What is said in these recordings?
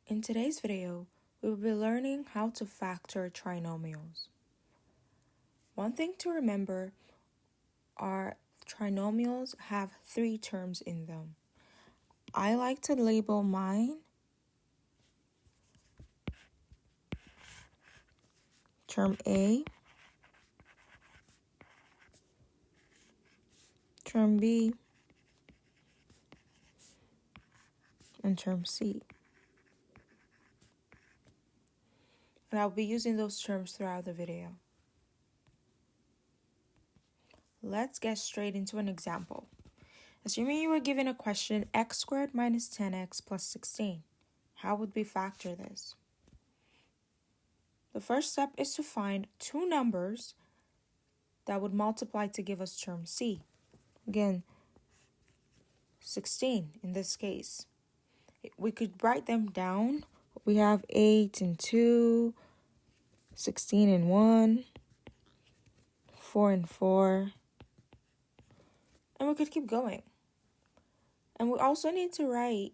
In today's video, we will be learning how to factor trinomials. One thing to remember are trinomials have three terms in them. I like to label mine term A, term B, and term C. And I'll be using those terms throughout the video. Let's get straight into an example. Assuming you were given a question, x squared minus 10x plus 16. How would we factor this? The first step is to find two numbers that would multiply to give us term C. Again, 16 in this case. We could write them down. We have 8 and 2, 16 and 1, 4 and 4, and we could keep going. And we also need to write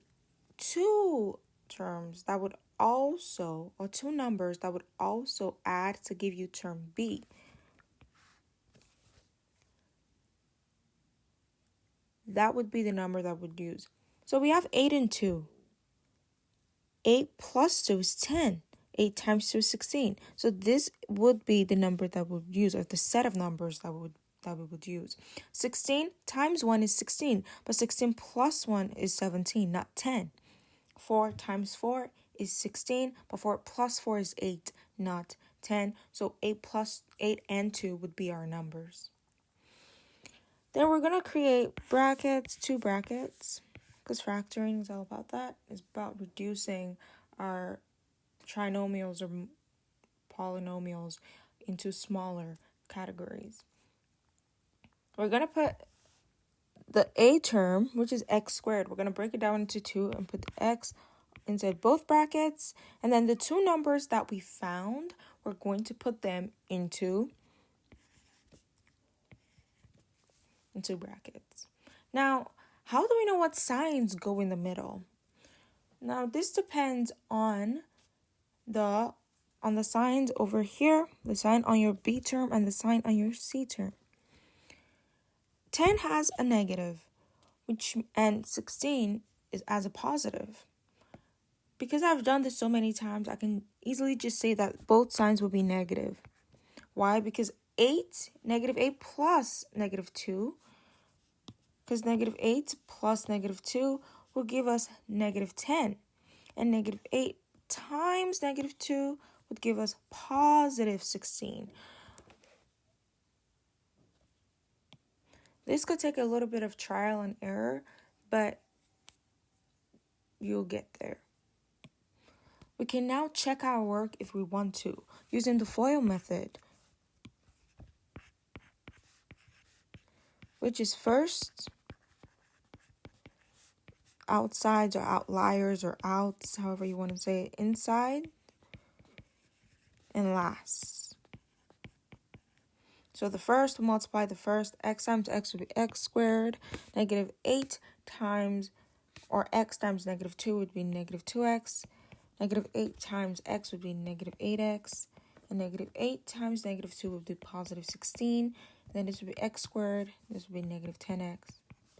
two terms that would also, or two numbers that would also add to give you term B. That would be the number that would use. So we have 8 and 2. 8 plus 2 is 10. 8 times 2 is 16. So this would be the number that we would use, or the set of numbers that we would use. 16 times 1 is 16, but 16 plus 1 is 17, not 10. 4 times 4 is 16, but 4 plus 4 is 8, not 10. So 8 plus 8 and 2 would be our numbers. Then we're going to create brackets, two brackets, because factoring is all about that. It's about reducing our trinomials or polynomials into smaller categories. We're going to put the A term, which is x squared. We're going to break it down into 2 and put the x inside both brackets. And then the two numbers that we found, we're going to put them into brackets. Now, how do we know what signs go in the middle? Now, this depends on the signs over here, the sign on your B term and the sign on your C term. 10 has a negative, and 16 is as a positive. Because I've done this so many times, I can easily just say that both signs will be negative. Why? Because negative 8 plus negative 2, because negative 8 plus negative 2 will give us negative 10. And negative 8 times negative 2 would give us positive 16. This could take a little bit of trial and error, but you'll get there. We can now check our work if we want to, using the FOIL method, which is first, outsides or outliers or outs, however you want to say it, inside, and last. So the first, we'll multiply the first. X times x would be x squared. Negative 8 times, or x times negative 2 would be negative 2x. Negative 8 times x would be negative 8x. And negative 8 times negative 2 would be positive 16. And then this would be x squared. This would be negative 10x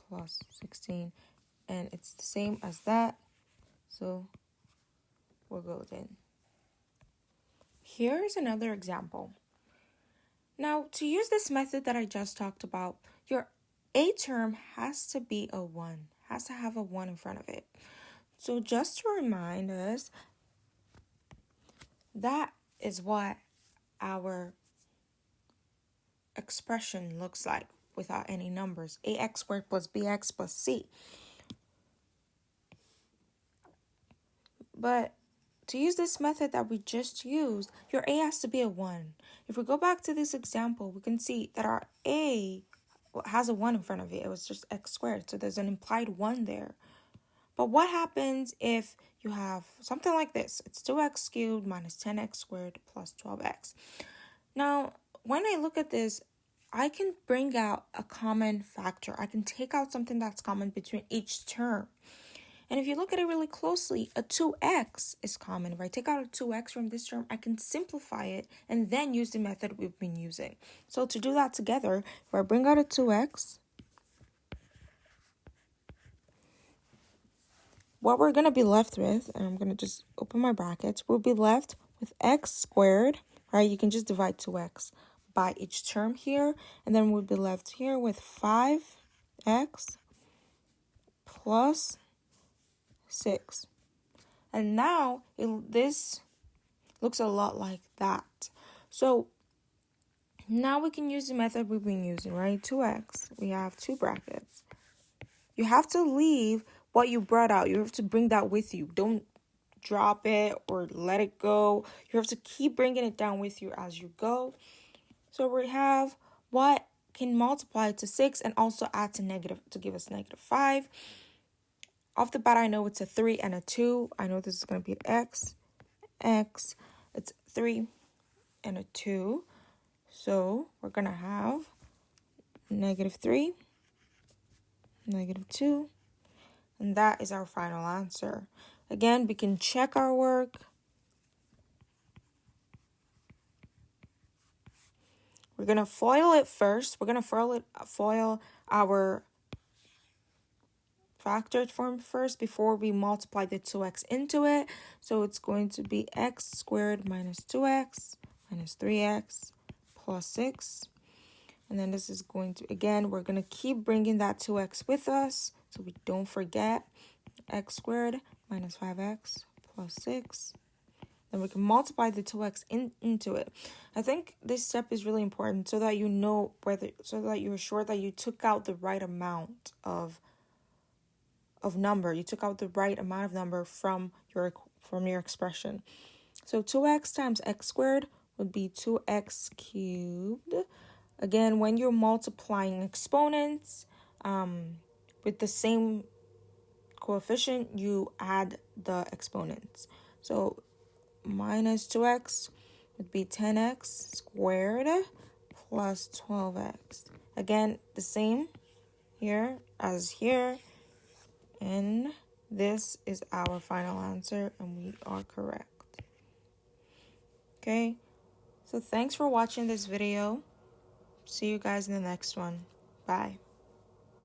plus 16. And it's the same as that. So we'll go then. Here's another example. Now, to use this method that I just talked about, your A term has to be a 1, has to have a 1 in front of it. So just to remind us, that is what our expression looks like without any numbers. AX squared plus BX plus C. But to use this method that we just used, your A has to be a 1. If we go back to this example, we can see that our A has a 1 in front of it. It was just x squared, so there's an implied 1 there. But what happens if you have something like this? It's 2x cubed minus 10x squared plus 12x. Now, when I look at this, I can bring out a common factor. I can take out something that's common between each term. And if you look at it really closely, a 2x is common. If I take out a 2x from this term, I can simplify it and then use the method we've been using. So to do that together, if I bring out a 2x, what we're going to be left with, and I'm going to just open my brackets, we'll be left with x squared, right? You can just divide 2x by each term here, and then we'll be left here with 5x plus 6. And now this looks a lot like that. So now we can use the method we've been using, right? 2x, we have two brackets. You have to leave what you brought out. You have to bring that with you. Don't drop it or let it go. You have to keep bringing it down with you as you go. So we have what can multiply to 6 and also add to negative to give us -5. Off the bat, I know it's a 3 and a 2. I know this is going to be x. It's 3 and a 2. So we're going to have -3, -2. And that is our final answer. Again, we can check our work. We're going to FOIL it first. We're going to FOIL our factored form first before we multiply the 2x into it. So it's going to be x squared minus 2x minus 3x plus 6. And then this is going to, again, we're going to keep bringing that 2x with us so we don't forget. X squared minus 5x plus 6. Then we can multiply the 2x into it. I think this step is really important so that you know so that you're sure that you took out the right amount of number. You took out the right amount of number from your expression. So 2x times x squared would be 2x cubed. Again, when you're multiplying exponents with the same coefficient, you add the exponents. So minus 2x would be 10x squared plus 12x. Again, the same here as here. And this is our final answer, and we are correct. Okay, so thanks for watching this video. See you guys in the next one. Bye.